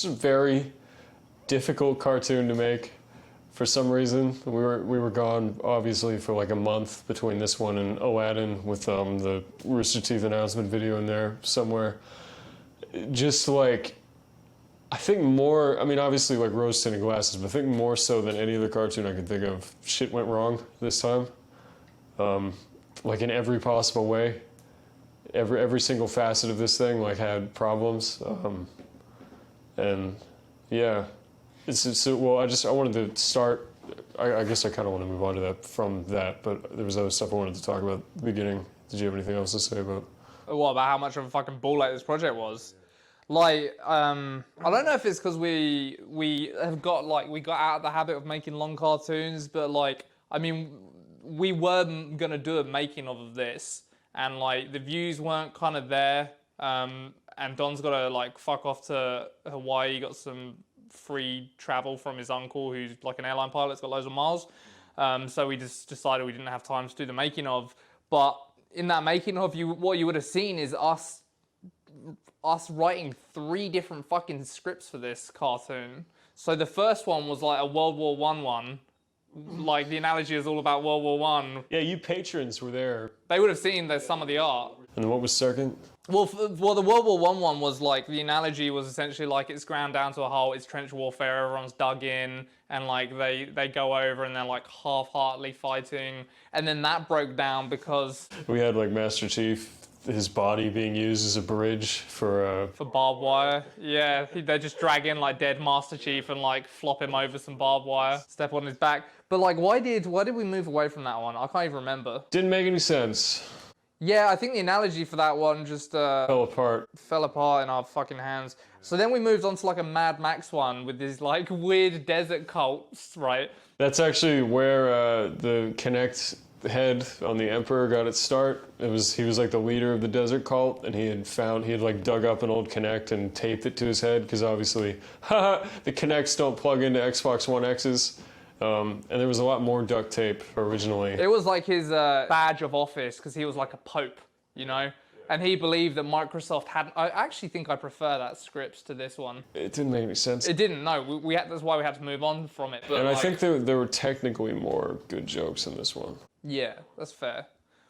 just a very difficult cartoon to make for some reason. We were gone obviously for like a month between this one and Aladdin with the Rooster Teeth announcement video in there somewhere. Just like, I think more, I mean obviously like rose tinted glasses, but I think more so than any other cartoon I could think of, shit went wrong this time. Like in every possible way. Every single facet of this thing like had problems. And yeah. Well, I wanted to start, I guess I kind of want to move on to that from that, but there was other stuff I wanted to talk about at the beginning. Did you have anything else to say about? What, about how much of a fucking ball like this project was? Like, I don't know if it's because we got out of the habit of making long cartoons, but like, I mean, we weren't gonna do a making of this, and like the views weren't kind of there, and Don's gotta like fuck off to Hawaii, got some free travel from his uncle who's like an airline pilot, has got loads of miles. So we just decided we didn't have time to do the making of. But in that making of, what you would have seen is us writing 3 different fucking scripts for this cartoon. So the first one was like a World War I one. Like the analogy is all about World War I. Yeah, you patrons were there. They would have seen some of the art. And what was second? Well, the World War I one was like, the analogy was essentially like it's ground down to a halt, it's trench warfare, everyone's dug in, and like they go over and they're like half-heartedly fighting. And then that broke down because we had like Master Chief, his body being used as a bridge for barbed wire. Yeah, they just drag in like dead Master Chief and like flop him over some barbed wire, step on his back. But like, why did we move away from that one? I can't even remember. Didn't make any sense. Yeah, I think the analogy for that one just fell apart in our fucking hands. So then we moved on to like a Mad Max one with these like weird desert cults, right? That's actually where the Connect head on the Emperor got its start. He was like the leader of the desert cult, and he had like dug up an old Connect and taped it to his head because obviously, the Connects don't plug into Xbox One X's. And there was a lot more duct tape originally. It was like his badge of office because he was like a pope, you know? And he believed that Microsoft hadn't... I actually think I prefer that script to this one. It didn't make any sense. It didn't, no. That's why we had to move on from it. But and I think there were technically more good jokes in this one. Yeah, that's fair.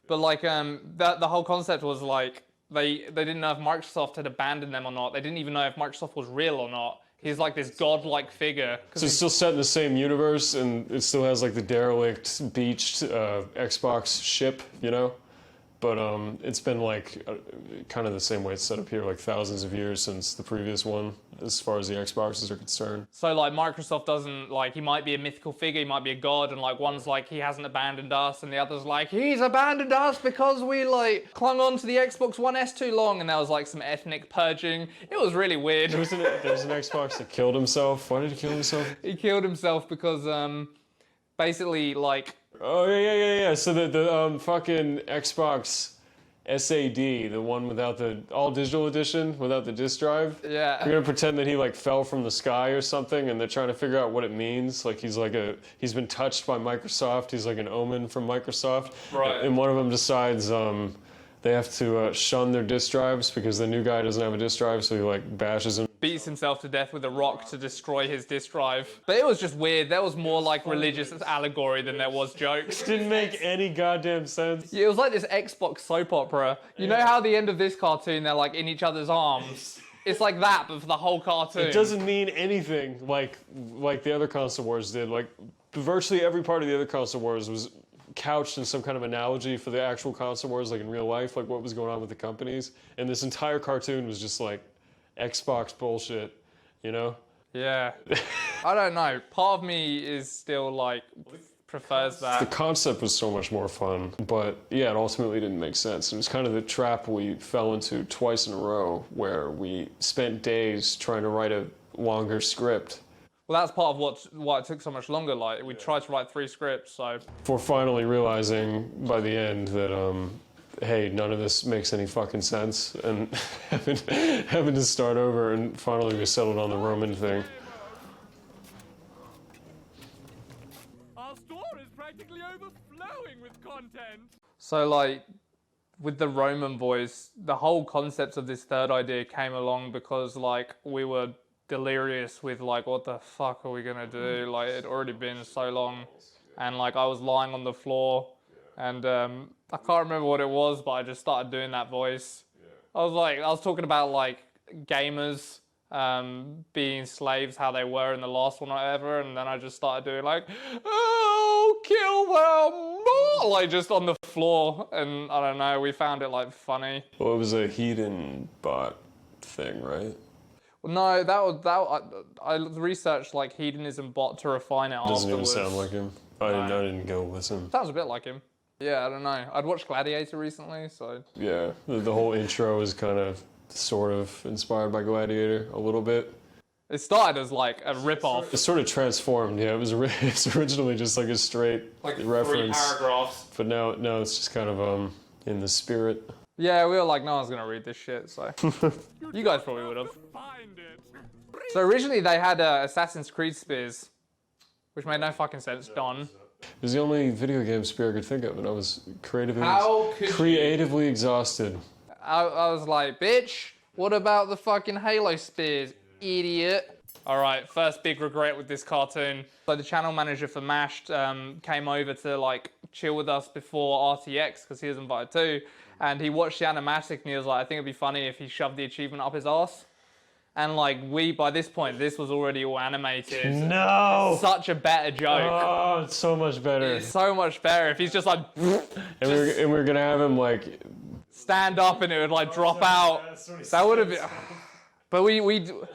But like, the whole concept was like, they didn't know if Microsoft had abandoned them or not. They didn't even know if Microsoft was real or not. He's like this godlike figure. So it's still set in the same universe, and it still has like the derelict, beached Xbox ship, you know? But it's been like kind of the same way it's set up here, like thousands of years since the previous one, as far as the Xboxes are concerned. So like Microsoft doesn't, like, he might be a mythical figure, he might be a god, and like one's like, he hasn't abandoned us, and the other's like, he's abandoned us because we like clung on to the Xbox One S too long, and there was like some ethnic purging. It was really weird. There was an Xbox that killed himself. Why did he kill himself? He killed himself because basically like... Oh yeah. So the fucking Xbox SAD, the one without the all digital edition, without the disc drive. Yeah. We're gonna pretend that he like fell from the sky or something, and they're trying to figure out what it means. Like he's been touched by Microsoft. He's like an omen from Microsoft. Right. And one of them decides they have to shun their disc drives because the new guy doesn't have a disc drive, so he like bashes him. Beats himself to death with a rock to destroy his disc drive. But it was just weird. There was more like religious allegory than there was jokes. Didn't make any goddamn sense. Yeah, it was like this Xbox soap opera. You know how at the end of this cartoon they're like in each other's arms? It's like that, but for the whole cartoon. It doesn't mean anything like the other console wars did. Like virtually every part of the other console wars was couched in some kind of analogy for the actual console wars, like in real life, like what was going on with the companies. And this entire cartoon was just like Xbox bullshit, you know? Yeah. I don't know. Part of me is still like, prefers that. The concept was so much more fun, but yeah, it ultimately didn't make sense. It was kind of the trap we fell into twice in a row, where we spent days trying to write a longer script. Well, that's part of why it took so much longer. Like, we tried to write 3 scripts, so... Before finally realizing by the end that, hey, none of this makes any fucking sense, and having to start over, and finally we settled on the Roman thing. Our store is practically overflowing with content. So, like, with the Roman voice, the whole concept of this third idea came along because, like, we were delirious with like, what the fuck are we gonna do? Like, it'd already been so long, and like I was lying on the floor, and I can't remember what it was, but I just started doing that voice. I was talking about like gamers being slaves, how they were in the last one or whatever, and then I just started doing like, oh, kill them, like just on the floor, and I don't know, we found it like funny. Well, it was a Hedon bot thing, right? No, I researched like hedonism bot to refine it Doesn't even afterwards. sound like him. I didn't go listen. Sounds a bit like him. Yeah, I don't know. I'd watched Gladiator recently, so. Yeah, the whole intro is kind of, sort of inspired by Gladiator a little bit. It started as like a rip-off. It's sort of transformed. Yeah, it's originally just like a straight reference, 3 paragraphs. but now it's just kind of in the spirit. Yeah, we were like, no one's gonna read this shit, so. You guys probably would have. Find it. So originally they had Assassin's Creed spears, which made no fucking sense, Don. It was the only video game spear I could think of, and I was How could you? creatively exhausted. I was like, bitch, what about the fucking Halo spears, idiot? All right, first big regret with this cartoon. So the channel manager for Mashed came over to like chill with us before RTX, because he was invited too, and he watched the animatic and he was like, I think it'd be funny if he shoved the achievement up his arse. And like by this point, this was already all animated. No! Such a better joke. Oh, it's so much better. It's so much better if he's just like And we were gonna have him like. stand up and it would like drop out. That would have been. But we made a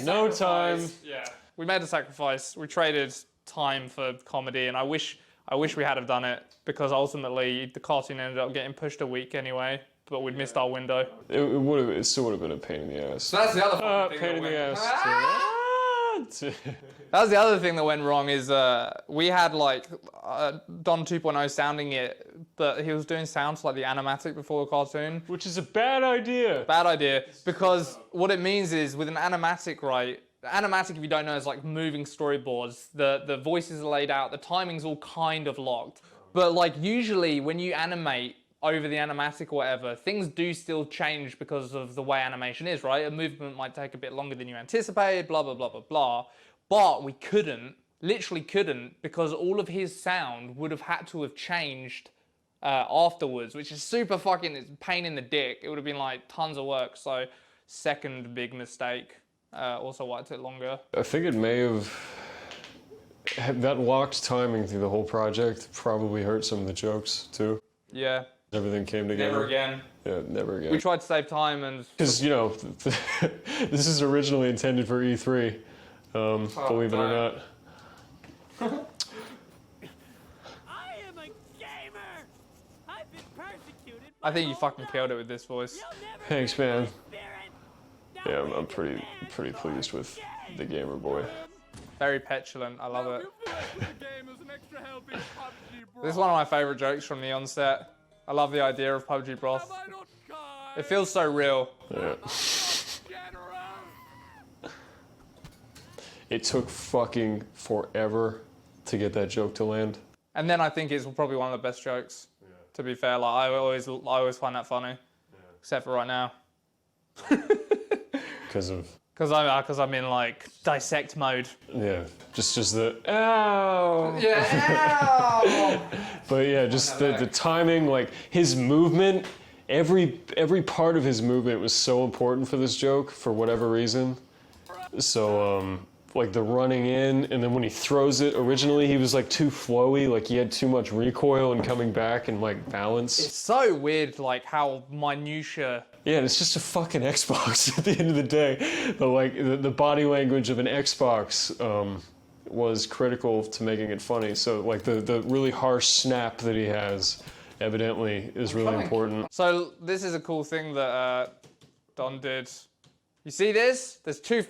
No sacrifice. time. Yeah, we made a sacrifice. We traded time for comedy, and I wish we had have done it, because ultimately the cartoon ended up getting pushed a week anyway. But we'd missed our window. It still would have been a pain in the ass. So that's the other Pain in the ass. That was the other thing that went wrong is we had like Don 2.0 sounding it, but he was doing sounds like the animatic before the cartoon. Which is a bad idea. Bad idea, because what it means is with an animatic, right? The animatic, if you don't know, is like moving storyboards. The voices are laid out, the timing's all kind of locked. But like usually when you animate over the animatic or whatever, things do still change because of the way animation is, right? A movement might take a bit longer than you anticipated, blah, blah, blah, blah, blah. But we couldn't, literally couldn't, because all of his sound would have had to have changed afterwards, which is super fucking pain in the dick. It would have been like tons of work. So second big mistake. Also why it took longer. I think it may have. That locked timing through the whole project probably hurt some of the jokes too. Yeah. Everything came together. Never again. Yeah, never again. We tried to save time and... Because, you know, this is originally intended for E3, believe it or not. I am a gamer. I've been persecuted. I think you fucking killed it with this voice. Thanks, man. Yeah, I'm pretty pleased with the gamer boy. Very petulant. I love it. This This is one of my favourite jokes from the onset. I love the idea of PUBG broth. It feels so real. Yeah. It took fucking forever to get that joke to land. And then I think it's probably one of the best jokes. To be fair, like I always find that funny. Except for right now. Because of, Because I'm in like dissect mode. yeah, just the, ow! Yeah. But yeah, just the timing, like his movement, every part of his movement was so important for this joke for whatever reason. So like the running in, and then when he throws it, originally he was like too flowy, like he had too much recoil and coming back and like balance. It's so weird, like how minutia. Yeah, and it's just a fucking Xbox at the end of the day. But like the body language of an Xbox was critical to making it funny. So like the really harsh snap that he has evidently is really important. So this is a cool thing that Don did. You see this? There's two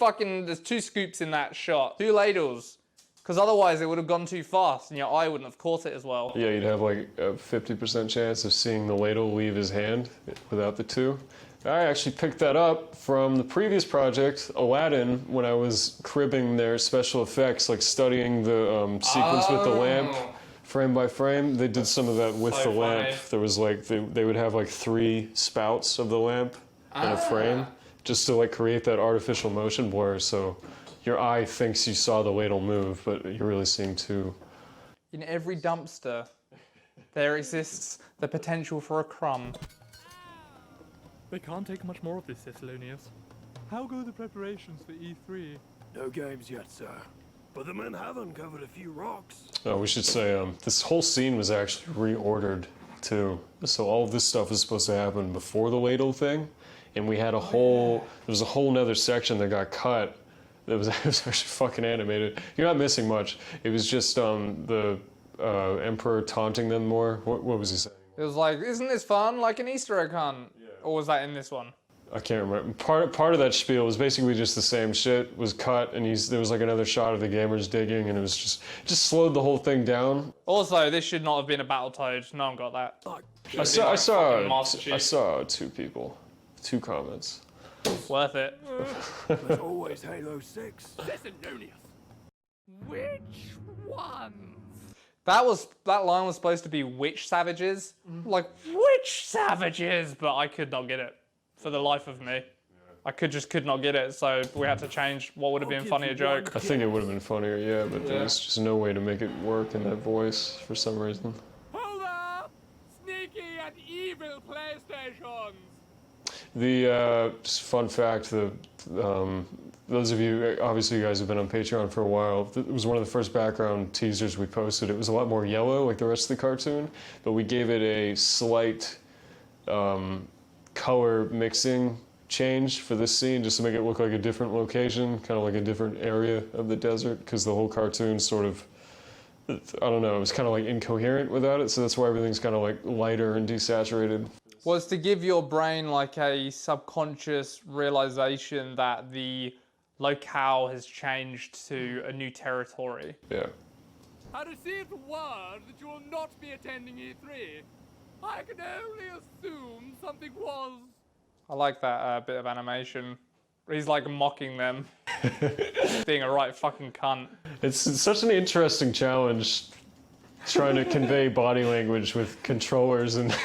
scoops in that shot. 2 ladles. Because otherwise it would have gone too fast and your eye wouldn't have caught it as well. Yeah, you'd have like a 50% chance of seeing the ladle leave his hand without the 2. I actually picked that up from the previous project, Aladdin, when I was cribbing their special effects, like studying the sequence with the lamp, frame by frame. They did some of that with So the lamp. funny. There was like, they would have like 3 spouts of the lamp in a frame. just to like create that artificial motion blur, so your eye thinks you saw the ladle move, but you're really seeing two. In every dumpster, there exists the potential for a crumb. They can't take much more of this, Thessalonius. How go the preparations for E3? No games yet, sir. But the men have uncovered a few rocks. Oh, we should say this whole scene was actually reordered too. So all of this stuff was supposed to happen before the ladle thing, and we had a whole. There was a whole nother section that got cut. That was, it was actually fucking animated. You're not missing much. It was just the Emperor taunting them more. What was he saying? It was like, isn't this fun? Like an Easter egg hunt. Or was that in this one? I can't remember. Part of that spiel was basically just the same shit was cut, and there was like another shot of the gamers digging, and it was just slowed the whole thing down. Also, this should not have been a Battletoad. No one got that. I Master Chief. saw two people, two comments. Worth it. There's always Halo 6. Thessalonius! Which one? That line was supposed to be which savages? Like, which savages? But I could not get it. For the life of me. I could not get it, so we had to change what would have been funny a joke. I think it would have been funnier, yeah, but there's just no way to make it work in that voice for some reason. Hold up! Sneaky and evil PlayStations! The just fun fact, those of you, obviously you guys have been on Patreon for a while, it was one of the first background teasers we posted. It was a lot more yellow, like the rest of the cartoon, but we gave it a slight color mixing change for this scene, just to make it look like a different location, kind of like a different area of the desert, because the whole cartoon sort of, I don't know, it was kind of like incoherent without it, so that's why everything's kind of like lighter and desaturated. Was to give your brain like a subconscious realization that the locale has changed to a new territory. Yeah. I received word that you will not be attending E3. I can only assume something was... I like that bit of animation. He's like mocking them. Being a right fucking cunt. It's such an interesting challenge, trying to convey body language with controllers and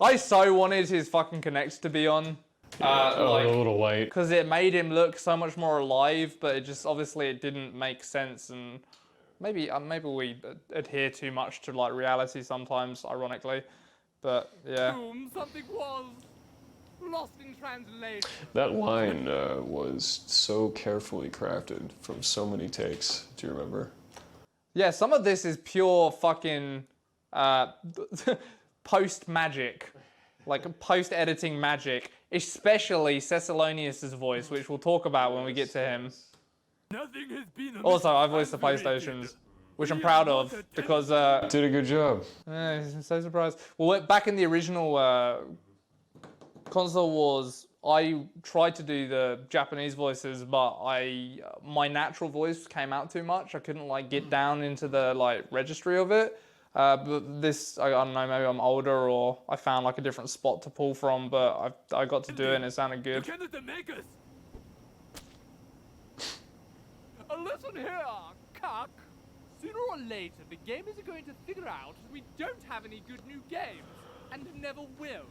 I so wanted his fucking Kinect to be on. a little light. Because it made him look so much more alive, but it just, obviously it didn't make sense, and maybe we adhere too much to like reality sometimes, ironically, but yeah. Assume something was lost in translation. That line was so carefully crafted from so many takes. Do you remember? Yeah, some of this is pure fucking post magic, like post editing magic, especially Thessalonius' voice, which we'll talk about when we get to him. Nothing has been Also, I voiced the PlayStations, which I'm proud of, because Did a good job. I'm so surprised. Well, back in the original Console Wars, I tried to do the Japanese voices, but my natural voice came out too much. I couldn't like get down into the like registry of it. But this, I don't know, maybe I'm older or I found like a different spot to pull from, but I got to do it and it sounded good. Cannot make us. Listen here, cuck. Sooner or later, the gamers are going to figure out that we don't have any good new games, and never will.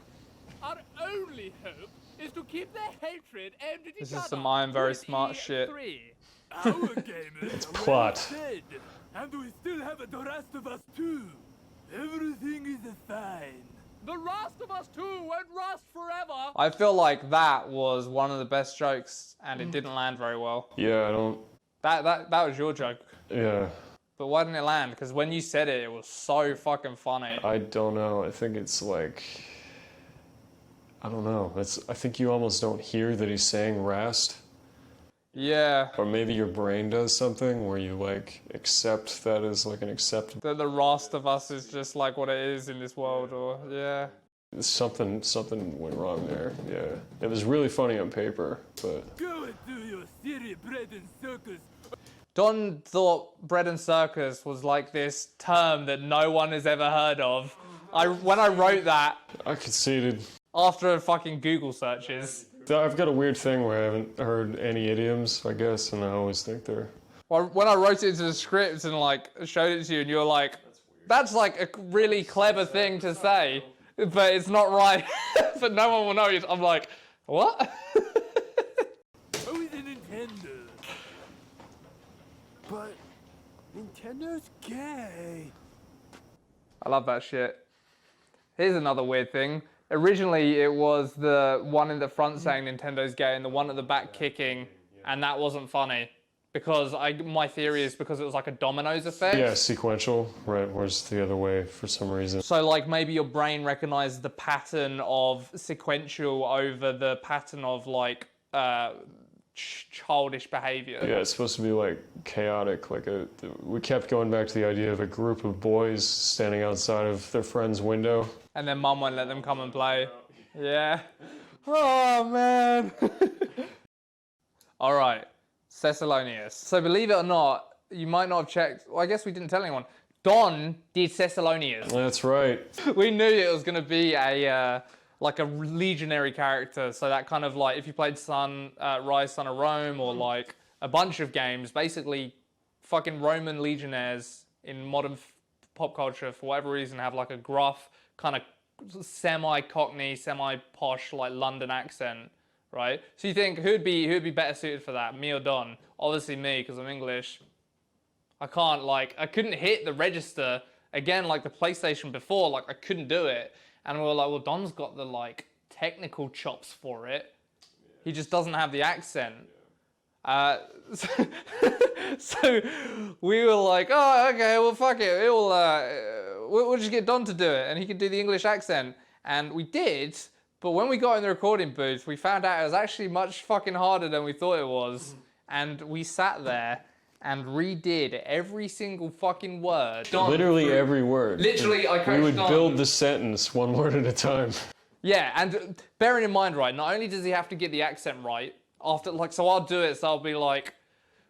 Our only hope is to keep their hatred aimed at each This other. is some I am very with smart shit. E3. Our gamers It's are plot. well fed, and we still have the rest of us too. Everything is fine. The Rust of Us 2 won't rust forever. I feel like that was one of the best jokes, and it didn't land very well. Yeah, I don't. That was your joke. Yeah, But why didn't it land? Because when you said it, it was so fucking funny. I don't know. I think it's like, I don't know. I think you almost don't hear that he's saying Rast. Yeah. Or maybe your brain does something where you like accept that as like an acceptable. The Rust of Us is just like what it is in this world, or yeah. Something went wrong there. Yeah, it was really funny on paper, but Go and do your silly bread and circus. Don thought bread and circus was like this term that no one has ever heard of. When I wrote that I conceded. after fucking Google searches. I've got a weird thing where I haven't heard any idioms, I guess, and I always think they're. Well, when I wrote it into the script and like showed it to you, and you're like, "That's like a really clever thing to say, but it's not right." But no one will know. I'm like, What? Oh, he's a Nintendo. But Nintendo's gay. I love that shit. Here's another weird thing. Originally, it was the one in the front saying Nintendo's gay and the one at the back kicking, and that wasn't funny. Because my theory is because it was like a dominoes effect. Yeah, sequential, right? Whereas the other way for some reason. So like maybe your brain recognized the pattern of sequential over the pattern of like childish behavior. Yeah, it's supposed to be like chaotic. We kept going back to the idea of a group of boys standing outside of their friend's window. And then mum won't let them come and play. Yeah. Oh man. All right. Thessalonius. So believe it or not, you might not have checked. Well, I guess we didn't tell anyone. Don did Thessalonius. That's right. We knew it was going to be a like a legionary character. So that kind of like if you played Rise, Son of Rome, or like a bunch of games, basically fucking Roman legionnaires in modern pop culture for whatever reason have like a gruff kind of semi-Cockney, semi-posh like London accent. Right? So you think who'd be better suited for that, me or Don? Obviously me, because I'm English. I couldn't hit the register again like the PlayStation before, like I couldn't do it. And we were like, well, Don's got the like technical chops for it. He just doesn't have the accent. So we were like, oh, okay, well, fuck it. We'll just get Don to do it, and he could do the English accent. And we did. But when we got in the recording booth, we found out it was actually much fucking harder than we thought it was. And we sat there and redid every single fucking word. Literally every word. Literally, I coached We would Don. build the sentence one word at a time. Yeah, and bearing in mind, right, not only does he have to get the accent right, so I'll do it, so I'll be like,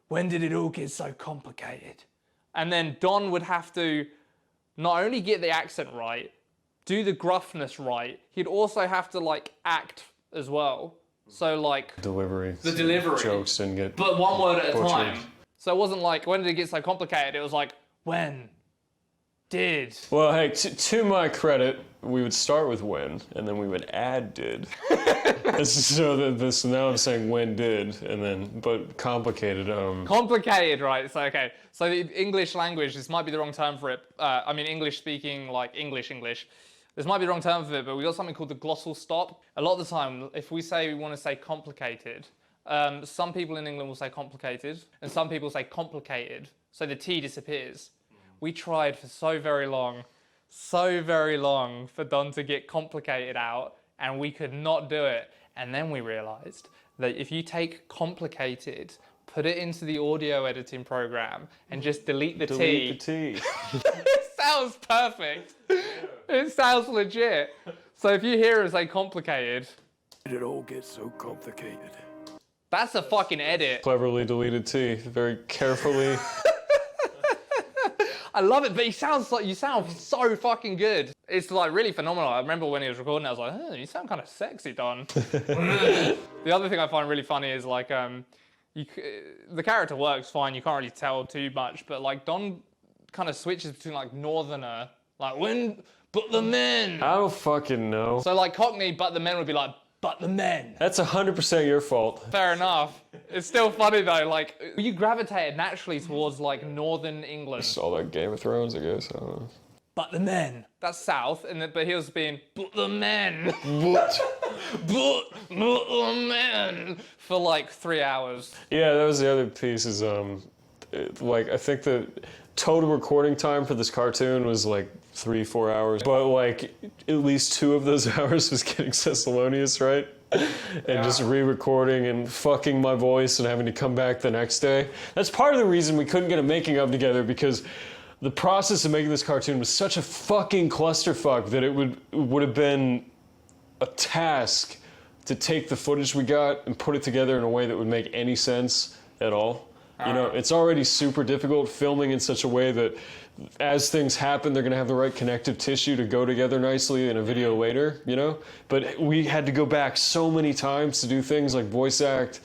when did it all get so complicated? And then Don would have to not only get the accent right, do the gruffness right, he'd also have to like act as well. So like Delivery. the delivery, Jokes didn't get but one word at a butchered. time. So it wasn't like when did it get so complicated? It was like when did. Well, hey, to my credit, we would start with when, and then we would add did. So now I'm saying when did, and then but complicated. Complicated, right? So okay. So the English language, this might be the wrong term for it. I mean English speaking, like English. This might be the wrong term for it, but we got something called the glossal stop. A lot of the time, if we say we want to say complicated, some people in England will say complicated, and some people say complicated. So the T disappears. We tried for so very long for Don to get complicated out, and we could not do it. And then we realized that if you take complicated, put it into the audio editing program, and just delete the delete T. the T. It sounds perfect. It sounds legit. So if you hear us say complicated, Did it all get so complicated? that's a fucking edit. Cleverly deleted T. Very carefully. I love it, but you sound so fucking good. It's like really phenomenal. I remember when he was recording, I was like, oh, you sound kind of sexy, Don. The other thing I find really funny is like, the character works fine. You can't really tell too much, but like Don kind of switches between like Northerner, like when, but the men. I don't fucking know. So like Cockney, but the men would be like, but the men. That's 100% your fault. Fair enough. It's still funny though, like, you gravitated naturally towards like Northern England. All that Game of Thrones, I guess. I don't know. But the men. That's south, but he was being, but the men. What? but the men. For like 3 hours. Yeah, that was the other piece is, like, I think the total recording time for this cartoon was like 3-4 hours, but like at least 2 of those hours was getting Thessalonius right, and just re-recording and fucking my voice and having to come back the next day. That's part of the reason we couldn't get a making of together, because the process of making this cartoon was such a fucking clusterfuck that it would have been a task to take the footage we got and put it together in a way that would make any sense at all. You know, it's already super difficult filming in such a way that as things happen, they're going to have the right connective tissue to go together nicely in a video later, you know? But we had to go back so many times to do things like voice act,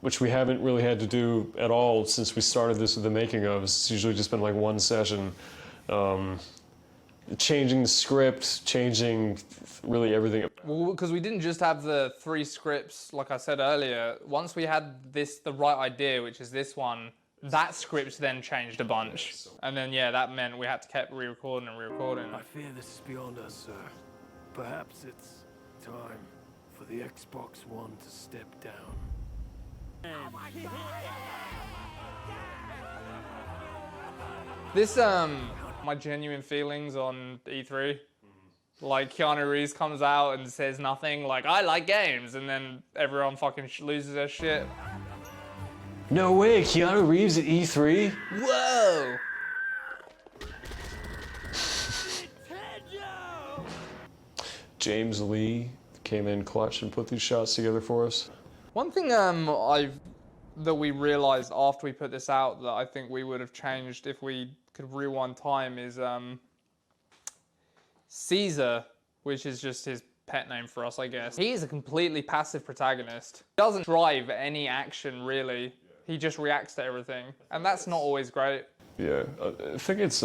which we haven't really had to do at all since we started this with the making of. It's usually just been like one session. changing the script, changing really everything. Well, because we didn't just have the 3 scripts, like I said earlier. Once we had the right idea, which is this one, that script then changed a bunch. And then, yeah, that meant we had to keep re-recording and re-recording. I fear this is beyond us, sir. Perhaps it's time for the Xbox One to step down. This, my genuine feelings on E3. Like, Keanu Reeves comes out and says nothing, like, I like games, and then everyone fucking loses their shit. No way, Keanu Reeves at E3? Whoa! James Lee came in clutch and put these shots together for us. One thing that we realized after we put this out that I think we would have changed if we could rewind time is Caesar, which is just his pet name for us, I guess. He's a completely passive protagonist. He doesn't drive any action, really. He just reacts to everything, and that's not always great. Yeah, I think it's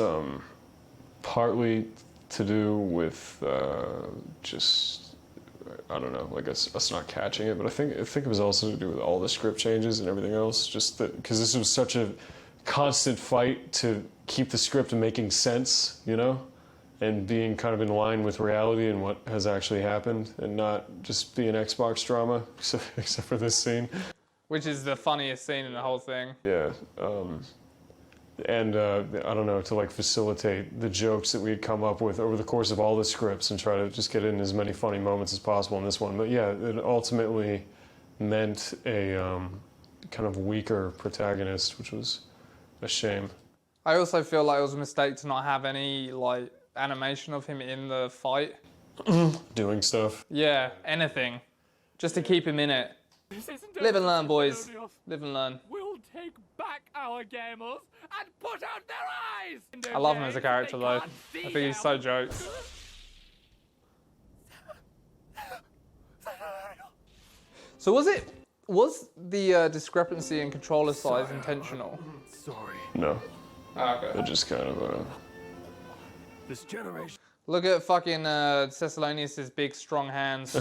partly to do with just, I don't know, like us not catching it, but I think it was also to do with all the script changes and everything else, just that, because this was such a constant fight to keep the script making sense, you know, and being kind of in line with reality and what has actually happened, and not just be an Xbox drama, except for this scene. Which is the funniest scene in the whole thing. Yeah, and I don't know, to like facilitate the jokes that we had come up with over the course of all the scripts and try to just get in as many funny moments as possible in this one. But yeah, it ultimately meant a kind of weaker protagonist, which was a shame. I also feel like it was a mistake to not have any like animation of him in the fight. Doing stuff. Yeah, anything. Just to keep him in it. Live and learn, boys. Live and learn. We'll take back our gamers and put out their eyes! I love him as a character, though. I think he's so jokes. So was the discrepancy in controller size intentional? Sorry. No, Okay. it just kind of This generation. Look at fucking Thessalonius' big, strong hands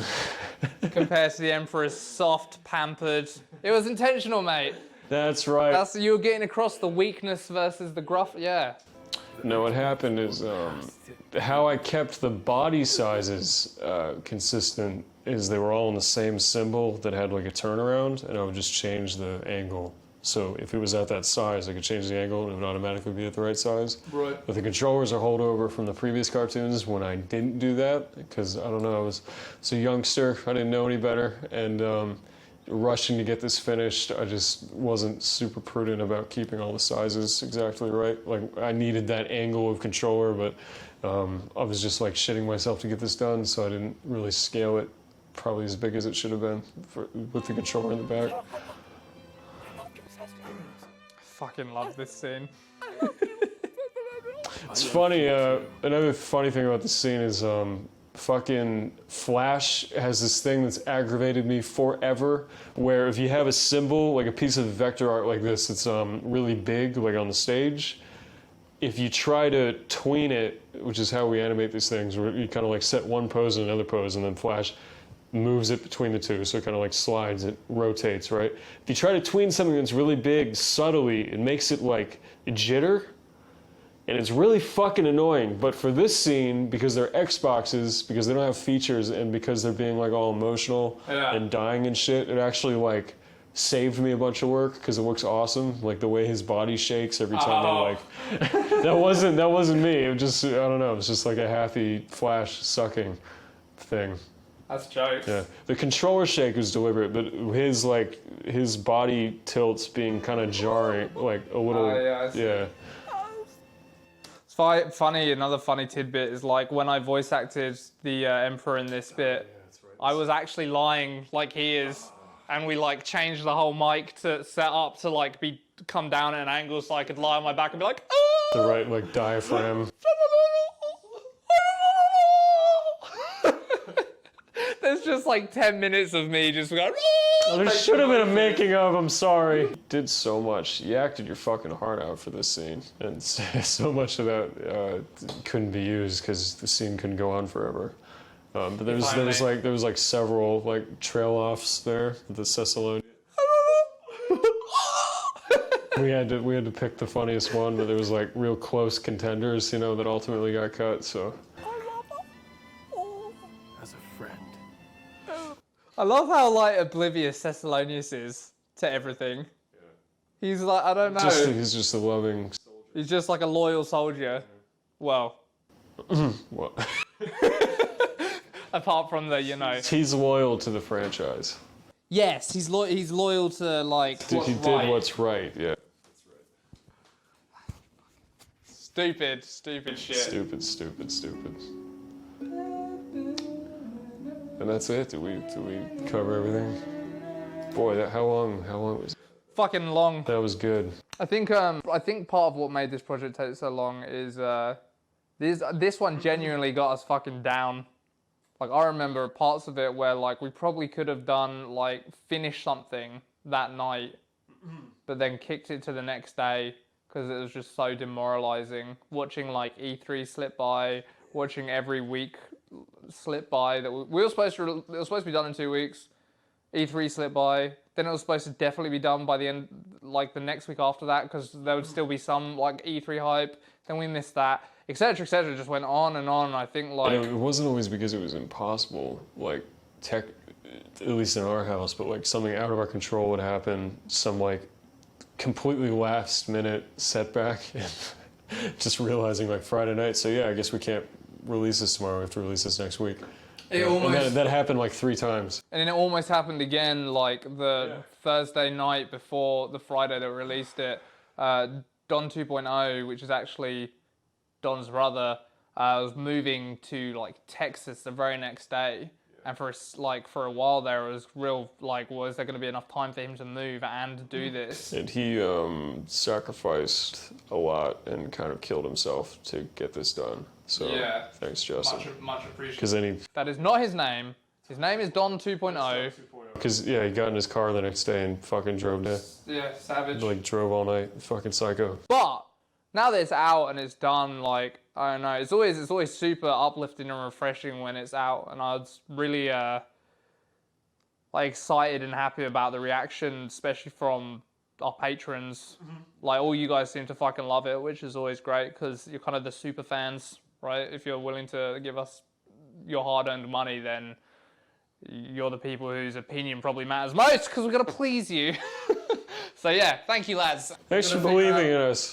compared to the Emperor's soft, pampered. It was intentional, mate. That's right. You were getting across the weakness versus the gruff. Yeah. No, what happened is how I kept the body sizes consistent is they were all in the same symbol that had like a turnaround, and I would just change the angle. So if it was at that size, I could change the angle and it would automatically be at the right size. Right. But the controllers are holdover from the previous cartoons when I didn't do that, because I don't know, I was a youngster, I didn't know any better, and rushing to get this finished, I just wasn't super prudent about keeping all the sizes exactly right. Like, I needed that angle of controller, but I was just like shitting myself to get this done, so I didn't really scale it probably as big as it should have been with the controller in the back. Fucking love this scene. It's funny, another funny thing about this scene is fucking Flash has this thing that's aggravated me forever, where if you have a symbol, like a piece of vector art like this, it's really big, like on the stage, if you try to tween it, which is how we animate these things, where you kind of like set one pose and another pose, and then Flash moves it between the two, so it kind of like slides, it rotates, right? If you try to tween something that's really big subtly, it makes it like jitter, and it's really fucking annoying. But for this scene, because they're Xboxes, because they don't have features, and because they're being like all emotional and dying and shit, it actually like saved me a bunch of work, because it looks awesome. Like the way his body shakes every time I like, that wasn't me. It was just, I don't know, it was just like a happy Flash sucking thing. That's jokes. Yeah, the controller shake was deliberate, but his body tilts being kind of jarring, like a little. Yeah, I see. Yeah. It's funny. Another funny tidbit is like when I voice acted the Emperor in this bit, I was actually lying like he is, and we like changed the whole mic to set up to like come down at an angle so I could lie on my back and be like, The right like diaphragm. There's just like 10 minutes of me just going, There should have been a making of, I'm sorry. You did so much. You acted your fucking heart out for this scene. And so much of that couldn't be used because the scene couldn't go on forever. But there was like several like trail offs there. The Cecilonian. We had to pick the funniest one, but there was like real close contenders, you know, that ultimately got cut. So As a friend. I love how like oblivious Thessalonius is to everything. He's like, I don't know. he's just a loving. He's just like a loyal soldier. Well, What? apart from the, you know. He's loyal to the franchise. Yes, he's loyal to like. He did what's right. Yeah. Stupid shit. Stupid. And that's it. Did we cover everything? Boy, how long was Fucking long. that? Was good. I think part of what made this project take so long is this one genuinely got us fucking down. Like I remember parts of it where like we probably could have done like finished something that night, but then kicked it to the next day because it was just so demoralizing. Watching like E3 slip by, watching every week slip by. That we were supposed to it was supposed to be done in 2 weeks. E3 slipped by. Then it was supposed to definitely be done by the end, like the next week after that, because there would still be some like E3 hype. Then we missed that, etc., etc. Just went on and on. I think like And it wasn't always because it was impossible. Like at least in our house, but like something out of our control would happen. Some like completely last minute setback, and just realizing like Friday night. So yeah, I guess we can't release this tomorrow. We have to release this next week. And that happened like 3 times. And then it almost happened again, like the Thursday night before the Friday that we released it. Don 2.0, which is actually Don's brother, was moving to like Texas the very next day. And for a while there, it was real like, was there going to be enough time for him to move and do this? And he sacrificed a lot and kind of killed himself to get this done. So Yeah. thanks, Justin. Much appreciated. Because then That is not his name. His name is Don 2.0. he got in his car the next day and fucking drove down. Yeah, savage. Like drove all night, fucking psycho. But now that it's out and it's done, like I don't know, it's always super uplifting and refreshing when it's out, and I was really like excited and happy about the reaction, especially from our patrons. Like all you guys seem to fucking love it, which is always great because you're kind of the super fans, right? If you're willing to give us your hard-earned money, then you're the people whose opinion probably matters most because we've got to please you. So yeah, thank you lads. Thanks for believing in us.